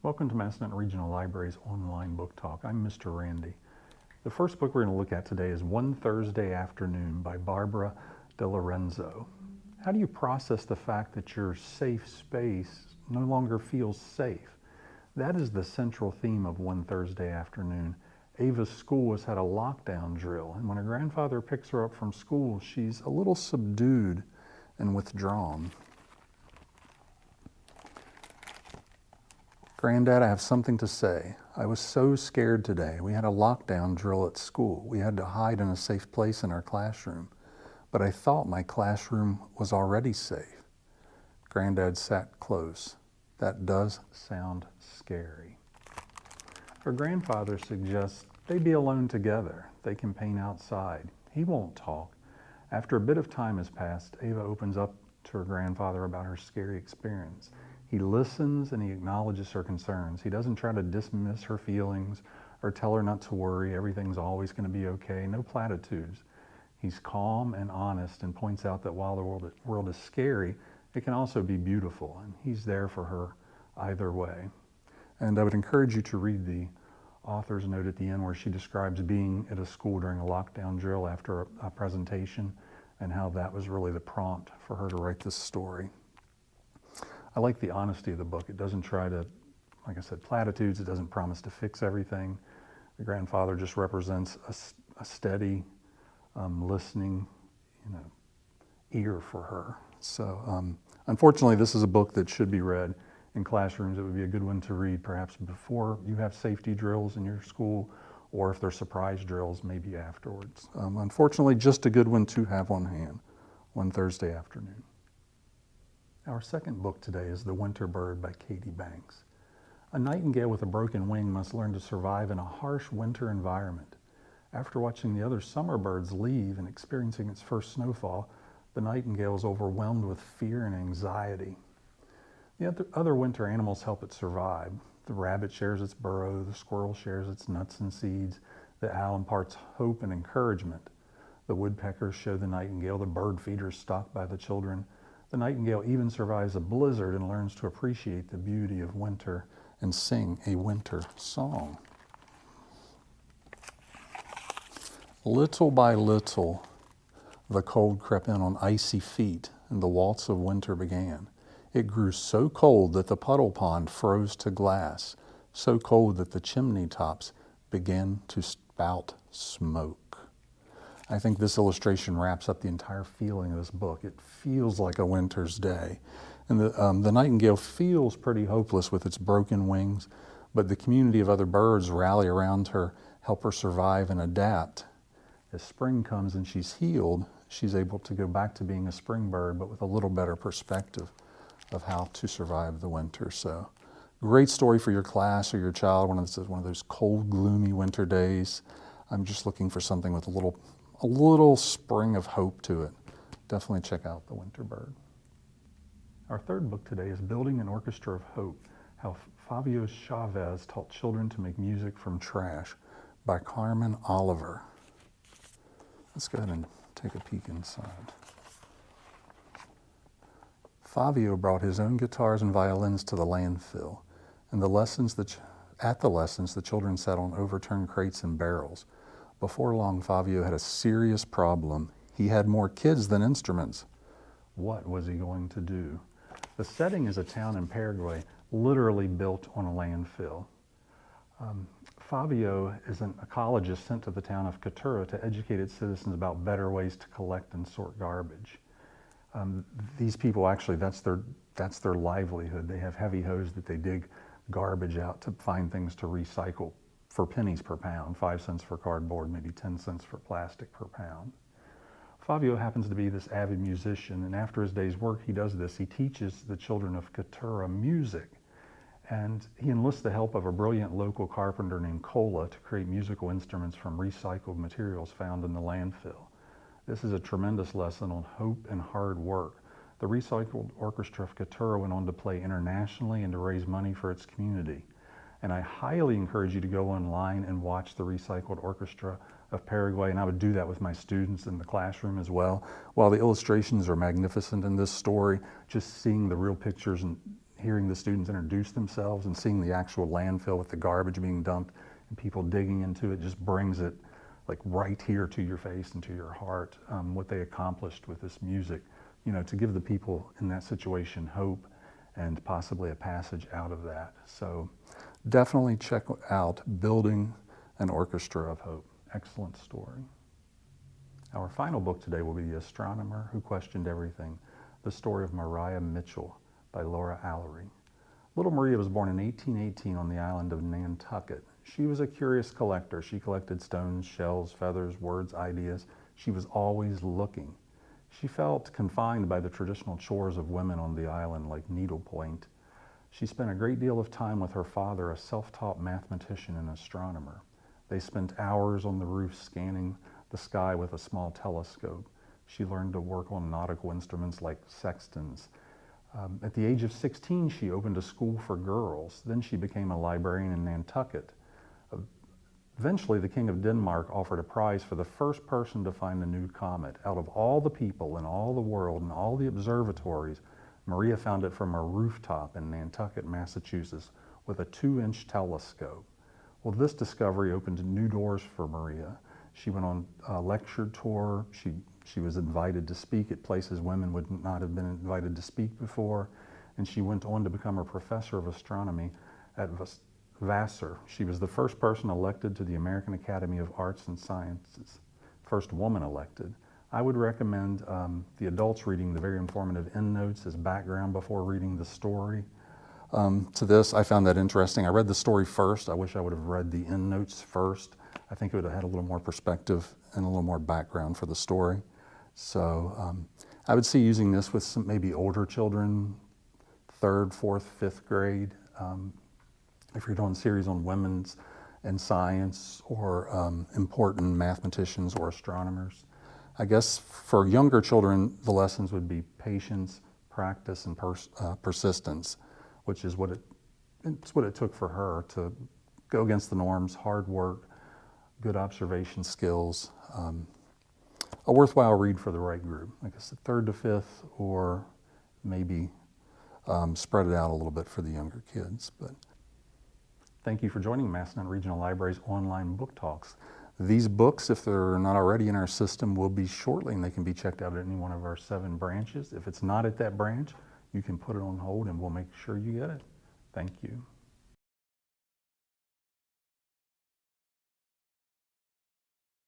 Welcome to Massanutten Regional Library's online book talk. I'm Mr. Randy. The first book we're going to look at today is One Thursday Afternoon by Barbara DiLorenzo. How do you process the fact that your safe space no longer feels safe? That is the central theme of One Thursday Afternoon. Ava's school has had a lockdown drill, and when her grandfather picks her up from school, she's a little subdued and withdrawn. Granddad, I have something to say. I was so scared today. We had a lockdown drill at school. We had to hide in a safe place in our classroom. But I thought my classroom was already safe. Granddad sat close. That does sound scary. Her grandfather suggests they be alone together. They can paint outside. He won't talk. After a bit of time has passed, Ava opens up to her grandfather about her scary experience. He listens and he acknowledges her concerns. He doesn't try to dismiss her feelings or tell her not to worry. Everything's always going to be okay. No platitudes. He's calm and honest and points out that while the world is scary, it can also be beautiful, and he's there for her either way. And I would encourage you to read the author's note at the end where she describes being at a school during a lockdown drill after a presentation and how that was really the prompt for her to write this story. I like the honesty of the book. It doesn't try to, like I said, platitudes. It doesn't promise to fix everything. The grandfather just represents a steady, listening, ear for her. So, unfortunately, this is a book that should be read in classrooms. It would be a good one to read perhaps before you have safety drills in your school, or if they're surprise drills, maybe afterwards. Unfortunately, just a good one to have on hand one Thursday afternoon. Our second book today is The Winter Bird by Katie Banks. A nightingale with a broken wing must learn to survive in a harsh winter environment. After watching the other summer birds leave and experiencing its first snowfall, the nightingale is overwhelmed with fear and anxiety. The other winter animals help it survive. The rabbit shares its burrow, the squirrel shares its nuts and seeds, the owl imparts hope and encouragement. The woodpeckers show the nightingale the bird feeders stocked by the children. The nightingale even survives a blizzard and learns to appreciate the beauty of winter and sing a winter song. Little by little, the cold crept in on icy feet, and the waltz of winter began. It grew so cold that the puddle pond froze to glass, so cold that the chimney tops began to spout smoke. I think this illustration wraps up the entire feeling of this book. It feels like a winter's day. And the nightingale feels pretty hopeless with its broken wings, but the community of other birds rally around her, help her survive and adapt. As spring comes and she's healed, she's able to go back to being a spring bird, but with a little better perspective of how to survive the winter. So, great story for your class or your child when it's one of those cold, gloomy winter days. I'm just looking for something with a little spring of hope to it. Definitely check out The Winter Bird. Our third book today is Building an Orchestra of Hope, How Fabio Chavez Taught Children to Make Music from Trash by Carmen Oliver. Let's go ahead and take a peek inside. Fabio brought his own guitars and violins to the landfill, and at the lessons, the children sat on overturned crates and barrels. Before long, Fabio had a serious problem. He had more kids than instruments. What was he going to do? The setting is a town in Paraguay, literally built on a landfill. Fabio is an ecologist sent to the town of Caturra to educate its citizens about better ways to collect and sort garbage. These people actually, that's their livelihood. They have heavy hose that they dig garbage out to find things to recycle for pennies per pound, 5 cents for cardboard, maybe 10 cents for plastic per pound. Fabio happens to be this avid musician, and after his day's work, he does this. He teaches the children of Caturra music, and he enlists the help of a brilliant local carpenter named Cola to create musical instruments from recycled materials found in the landfill. This is a tremendous lesson on hope and hard work. The Recycled Orchestra of Caturra went on to play internationally and to raise money for its community. And I highly encourage you to go online and watch the Recycled Orchestra of Paraguay, and I would do that with my students in the classroom as well. While the illustrations are magnificent in this story, just seeing the real pictures and hearing the students introduce themselves and seeing the actual landfill with the garbage being dumped and people digging into it just brings it like right here to your face and to your heart, what they accomplished with this music, to give the people in that situation hope and possibly a passage out of that. So definitely check out Building an Orchestra of Hope. Excellent story. Our final book today will be The Astronomer Who Questioned Everything, the story of Maria Mitchell by Laura Alary. Little Maria was born in 1818 on the island of Nantucket. She was a curious collector. She collected stones, shells, feathers, words, ideas. She was always looking. She felt confined by the traditional chores of women on the island, like needlepoint. She spent a great deal of time with her father, a self-taught mathematician and astronomer. They spent hours on the roof scanning the sky with a small telescope. She learned to work on nautical instruments like sextants. At the age of 16, she opened a school for girls. Then she became a librarian in Nantucket. Eventually, the King of Denmark offered a prize for the first person to find a new comet. Out of all the people in all the world and all the observatories, Maria found it from a rooftop in Nantucket, Massachusetts, with a 2-inch telescope. Well, this discovery opened new doors for Maria. She went on a lecture tour. She was invited to speak at places women would not have been invited to speak before, and she went on to become a professor of astronomy at Vassar. She was the first person elected to the American Academy of Arts and Sciences, first woman elected. I would recommend the adults reading the very informative endnotes as background before reading the story. To this, I found that interesting. I read the story first. I wish I would have read the endnotes first. I think it would have had a little more perspective and a little more background for the story. So I would see using this with some maybe older children, 3rd, 4th, 5th grade. If you're doing a series on women's and science or important mathematicians or astronomers. I guess for younger children, the lessons would be patience, practice, and persistence, which is what it took for her to go against the norms, hard work, good observation skills, a worthwhile read for the right group. Like I said, 3rd to 5th, or maybe spread it out a little bit for the younger kids. But thank you for joining Massanutten Regional Library's online book talks. These books, if they're not already in our system, will be shortly, and they can be checked out at any one of our 7 branches. If it's not at that branch, you can put it on hold and we'll make sure you get it. Thank you.